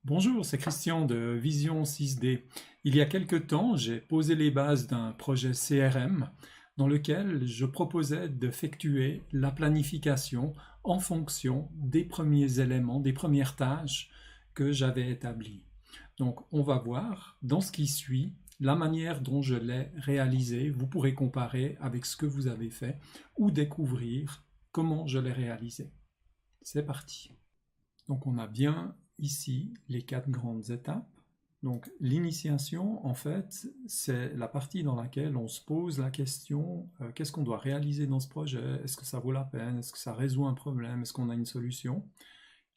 Bonjour, c'est Christian de Vision 6D. Il y a quelque temps, j'ai posé les bases d'un projet CRM dans lequel je proposais d'effectuer la planification en fonction des premiers éléments, des premières tâches que j'avais établies. Donc, on va voir dans ce qui suit la manière dont je l'ai réalisé. Vous pourrez comparer avec ce que vous avez fait ou découvrir comment je l'ai réalisé. C'est parti. Donc on a bien ici les quatre grandes étapes. Donc l'initiation, en fait, c'est la partie dans laquelle on se pose la question qu'est-ce qu'on doit réaliser dans ce projet? Est-ce que ça vaut la peine? Est-ce que ça résout un problème? Est-ce qu'on a une solution?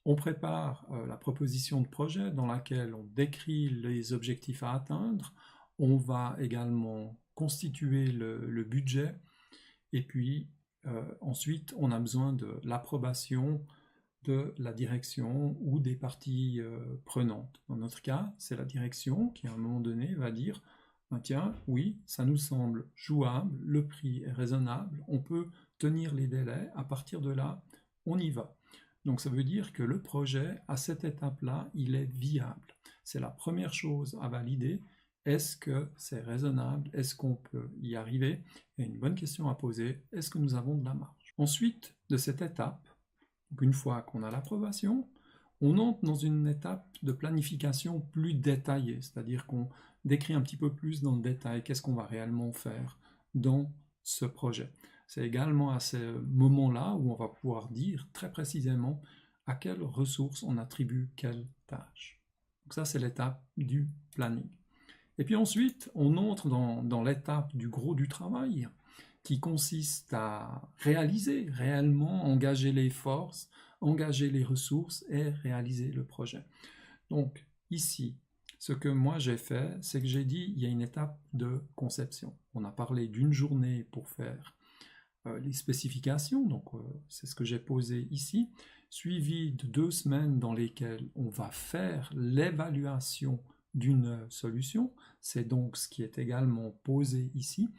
On prépare la proposition de projet dans laquelle on décrit les objectifs à atteindre. On va également constituer le budget et puis ensuite on a besoin de l'approbation de la direction ou des parties prenantes. Dans notre cas, c'est la direction qui, à un moment donné, va dire ben tiens, oui, ça nous semble jouable, le prix est raisonnable, on peut tenir les délais, à partir de là, on y va. Donc ça veut dire que le projet, à cette étape-là, il est viable. C'est la première chose à valider. Est-ce que c'est raisonnable? Est-ce qu'on peut y arriver? Et une bonne question à poser, est-ce que nous avons de la marge? Ensuite de cette étape, donc une fois qu'on a l'approbation, on entre dans une étape de planification plus détaillée, c'est-à-dire qu'on décrit un petit peu plus dans le détail qu'est-ce qu'on va réellement faire dans ce projet. C'est également à ce moment-là où on va pouvoir dire très précisément à quelles ressources on attribue quelle tâche. Donc ça, c'est l'étape du planning. Et puis ensuite, on entre dans l'étape du gros du travail, qui consiste à réaliser réellement, engager les forces, engager les ressources et réaliser le projet. Donc ici, ce que moi j'ai fait, c'est que j'ai dit il y a une étape de conception. On a parlé d'une journée pour faire les spécifications, donc c'est ce que j'ai posé ici, suivi de 2 semaines dans lesquelles on va faire l'évaluation d'une solution, c'est donc ce qui est également posé ici.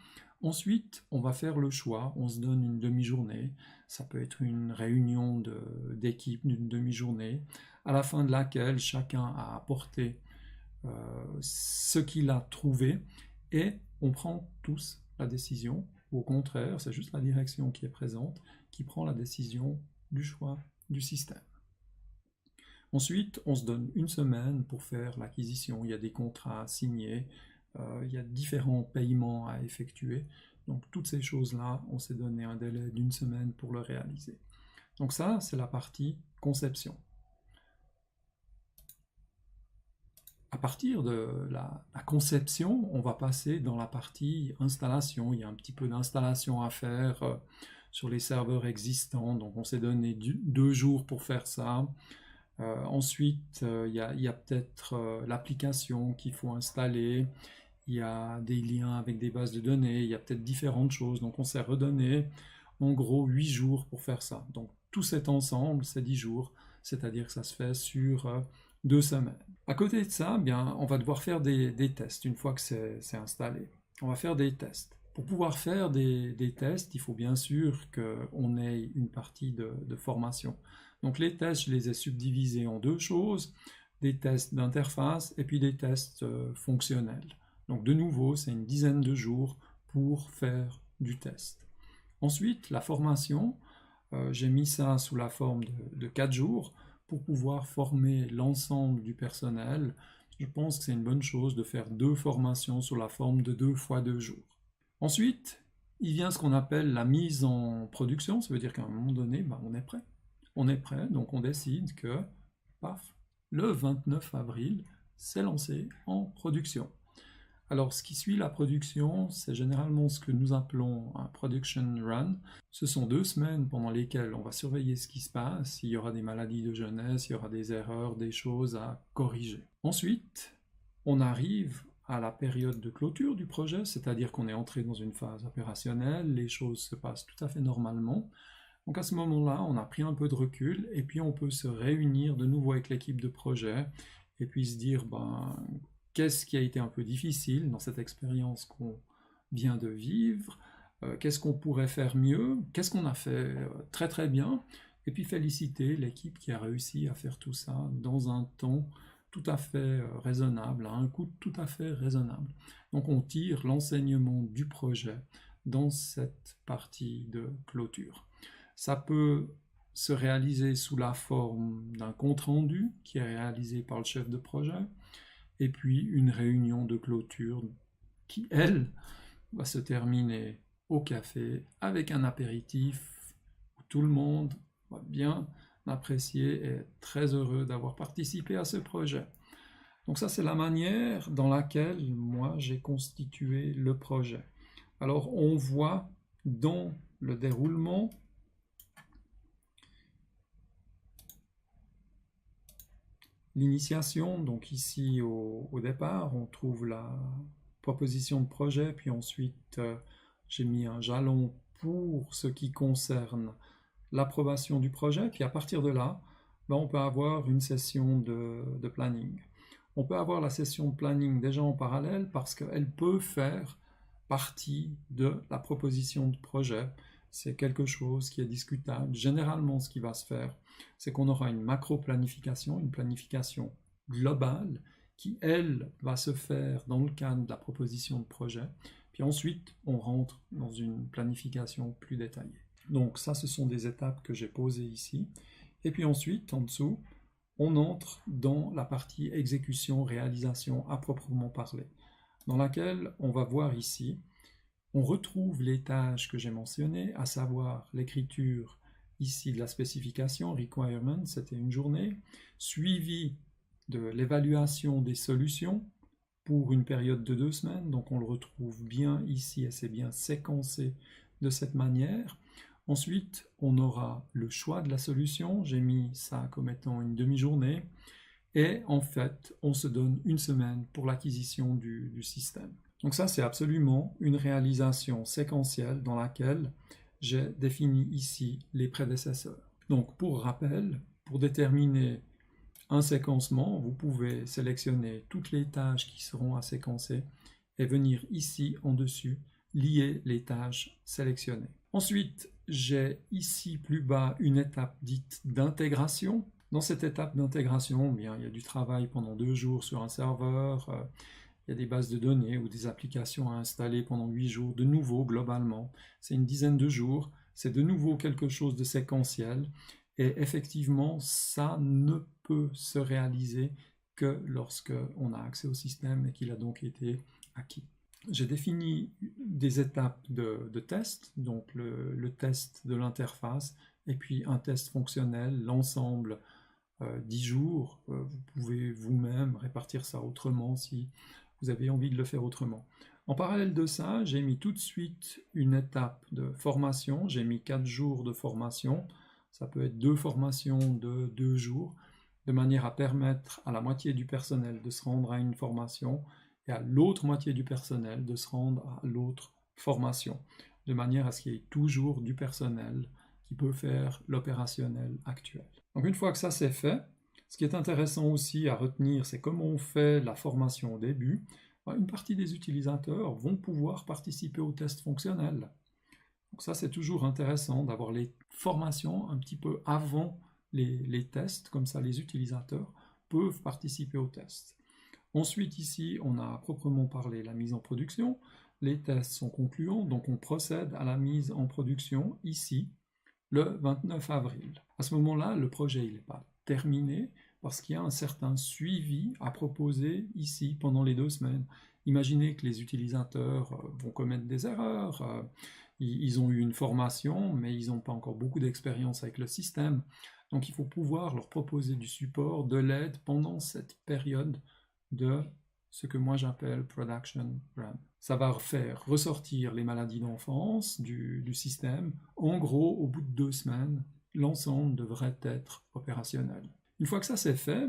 Ensuite, on va faire le choix, on se donne une demi-journée, ça peut être une réunion d'équipe d'une demi-journée, à la fin de laquelle chacun a apporté ce qu'il a trouvé et on prend tous la décision. Au contraire, c'est juste la direction qui est présente qui prend la décision du choix du système. Ensuite, on se donne une semaine pour faire l'acquisition. Il y a des contrats à signer, il y a différents paiements à effectuer. Donc toutes ces choses-là, on s'est donné un délai d'une semaine pour le réaliser. Donc ça, c'est la partie conception. À partir de la conception, on va passer dans la partie installation. Il y a un petit peu d'installation à faire sur les serveurs existants. Donc on s'est donné 2 jours pour faire ça. Ensuite, il y a peut-être l'application qu'il faut installer. Il y a des liens avec des bases de données. Il y a peut-être différentes choses. Donc on s'est redonné en gros 8 jours pour faire ça. Donc tout cet ensemble, c'est 10 jours. C'est-à-dire que ça se fait sur 2 semaines. À côté de ça, bien, on va devoir faire des tests une fois que c'est installé. On va faire des tests. Pour pouvoir faire des tests, il faut bien sûr qu'on ait une partie de formation. Donc les tests, je les ai subdivisés en 2 choses, des tests d'interface et puis des tests fonctionnels. Donc de nouveau, c'est une dizaine de jours pour faire du test. Ensuite, la formation, j'ai mis ça sous la forme de 4 jours pour pouvoir former l'ensemble du personnel. Je pense que c'est une bonne chose de faire 2 formations sous la forme de 2 fois 2 jours. Ensuite, il vient ce qu'on appelle la mise en production, ça veut dire qu'à un moment donné, ben, on est prêt. On est prêt, donc on décide que, paf, le 29 avril, c'est lancé en production. Alors, ce qui suit la production, c'est généralement ce que nous appelons un production run. Ce sont 2 semaines pendant lesquelles on va surveiller ce qui se passe, il y aura des maladies de jeunesse, il y aura des erreurs, des choses à corriger. Ensuite, on arrive à la période de clôture du projet, c'est-à-dire qu'on est entré dans une phase opérationnelle, les choses se passent tout à fait normalement. Donc à ce moment-là, on a pris un peu de recul et puis on peut se réunir de nouveau avec l'équipe de projet et puis se dire, ben, qu'est-ce qui a été un peu difficile dans cette expérience qu'on vient de vivre, qu'est-ce qu'on pourrait faire mieux, qu'est-ce qu'on a fait très très bien, et puis féliciter l'équipe qui a réussi à faire tout ça dans un temps tout à fait raisonnable, à un coût tout à fait raisonnable. Donc on tire l'enseignement du projet dans cette partie de clôture. Ça peut se réaliser sous la forme d'un compte-rendu qui est réalisé par le chef de projet, et puis une réunion de clôture qui, elle, va se terminer au café avec un apéritif où tout le monde va bien apprécier et être très heureux d'avoir participé à ce projet. Donc ça, c'est la manière dans laquelle moi j'ai constitué le projet. Alors on voit dans le déroulement l'initiation. Donc ici au départ, on trouve la proposition de projet, puis ensuite j'ai mis un jalon pour ce qui concerne l'approbation du projet, puis à partir de là, on peut avoir une session de planning. On peut avoir la session de planning déjà en parallèle parce qu'elle peut faire partie de la proposition de projet. C'est quelque chose qui est discutable. Généralement, ce qui va se faire, c'est qu'on aura une macro-planification, une planification globale qui, elle, va se faire dans le cadre de la proposition de projet. Puis ensuite, on rentre dans une planification plus détaillée. Donc ça, ce sont des étapes que j'ai posées ici. Et puis ensuite, en dessous, on entre dans la partie exécution, réalisation à proprement parler, dans laquelle on va voir ici, on retrouve les tâches que j'ai mentionnées, à savoir l'écriture ici de la spécification, requirement, c'était une journée, suivi de l'évaluation des solutions pour une période de 2 semaines, donc on le retrouve bien ici et c'est bien séquencé de cette manière. Ensuite, on aura le choix de la solution, j'ai mis ça comme étant une demi-journée, et en fait, on se donne 1 semaine pour l'acquisition du système. Donc ça, c'est absolument une réalisation séquentielle dans laquelle j'ai défini ici les prédécesseurs. Donc pour rappel, pour déterminer un séquencement, vous pouvez sélectionner toutes les tâches qui seront à séquencer et venir ici en dessus lier les tâches sélectionnées. Ensuite, j'ai ici plus bas une étape dite d'intégration. Dans cette étape d'intégration, il y a du travail pendant 2 jours sur un serveur, il y a des bases de données ou des applications à installer pendant 8 jours. De nouveau, globalement, c'est une dizaine de jours. C'est de nouveau quelque chose de séquentiel. Et effectivement, ça ne peut se réaliser que lorsque on a accès au système et qu'il a donc été acquis. J'ai défini des étapes de test, donc le test de l'interface, et puis un test fonctionnel, l'ensemble 10 jours. Vous pouvez vous-même répartir ça autrement si vous avez envie de le faire autrement. En parallèle de ça, j'ai mis tout de suite une étape de formation. J'ai mis 4 jours de formation. Ça peut être 2 formations de 2 jours, de manière à permettre à la moitié du personnel de se rendre à une formation et à l'autre moitié du personnel de se rendre à l'autre formation, de manière à ce qu'il y ait toujours du personnel qui peut faire l'opérationnel actuel. Donc une fois que ça c'est fait, ce qui est intéressant aussi à retenir, c'est comment on fait la formation au début. Une partie des utilisateurs vont pouvoir participer au test fonctionnel. Donc ça, c'est toujours intéressant d'avoir les formations un petit peu avant les tests, comme ça les utilisateurs peuvent participer au test. Ensuite, ici, on a à proprement parlé la mise en production. Les tests sont concluants, donc on procède à la mise en production ici, le 29 avril. À ce moment-là, le projet n'est pas terminé parce qu'il y a un certain suivi à proposer ici pendant les 2 semaines. Imaginez que les utilisateurs vont commettre des erreurs, ils ont eu une formation, mais ils n'ont pas encore beaucoup d'expérience avec le système. Donc il faut pouvoir leur proposer du support, de l'aide pendant cette période de ce que moi j'appelle Production Run. Ça va faire ressortir les maladies d'enfance du système. En gros, au bout de 2 semaines, l'ensemble devrait être opérationnel. Une fois que ça c'est fait,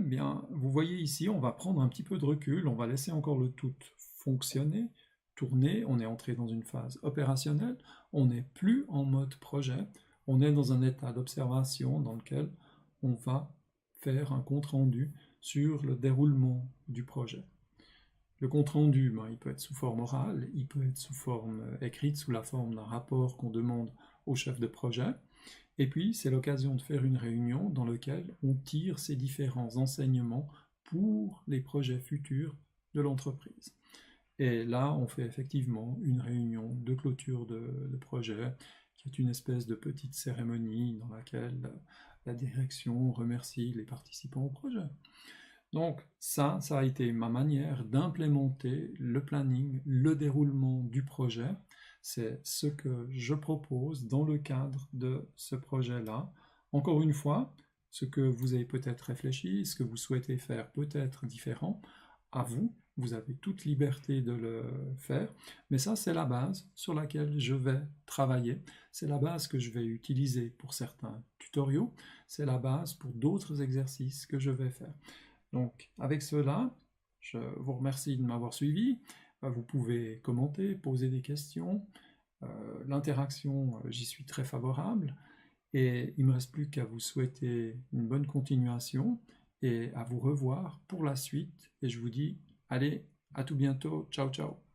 vous voyez ici, on va prendre un petit peu de recul, on va laisser encore le tout fonctionner, tourner, on est entré dans une phase opérationnelle, on n'est plus en mode projet, on est dans un état d'observation dans lequel on va faire un compte-rendu sur le déroulement du projet. Le compte-rendu, il peut être sous forme orale, il peut être sous forme écrite, sous la forme d'un rapport qu'on demande au chef de projet. Et puis, c'est l'occasion de faire une réunion dans laquelle on tire ces différents enseignements pour les projets futurs de l'entreprise. Et là, on fait effectivement une réunion de clôture de projet, qui est une espèce de petite cérémonie dans laquelle la direction remercie les participants au projet. Donc ça a été ma manière d'implémenter le planning, le déroulement du projet. C'est ce que je propose dans le cadre de ce projet-là. Encore une fois, ce que vous avez peut-être réfléchi, ce que vous souhaitez faire peut-être différent, à vous, vous avez toute liberté de le faire, mais ça c'est la base sur laquelle je vais travailler, c'est la base que je vais utiliser pour certains tutoriaux, c'est la base pour d'autres exercices que je vais faire. Donc avec cela, je vous remercie de m'avoir suivi, vous pouvez commenter, poser des questions, l'interaction, j'y suis très favorable, et il ne me reste plus qu'à vous souhaiter une bonne continuation et à vous revoir pour la suite. Et je vous dis, allez, à tout bientôt, ciao ciao.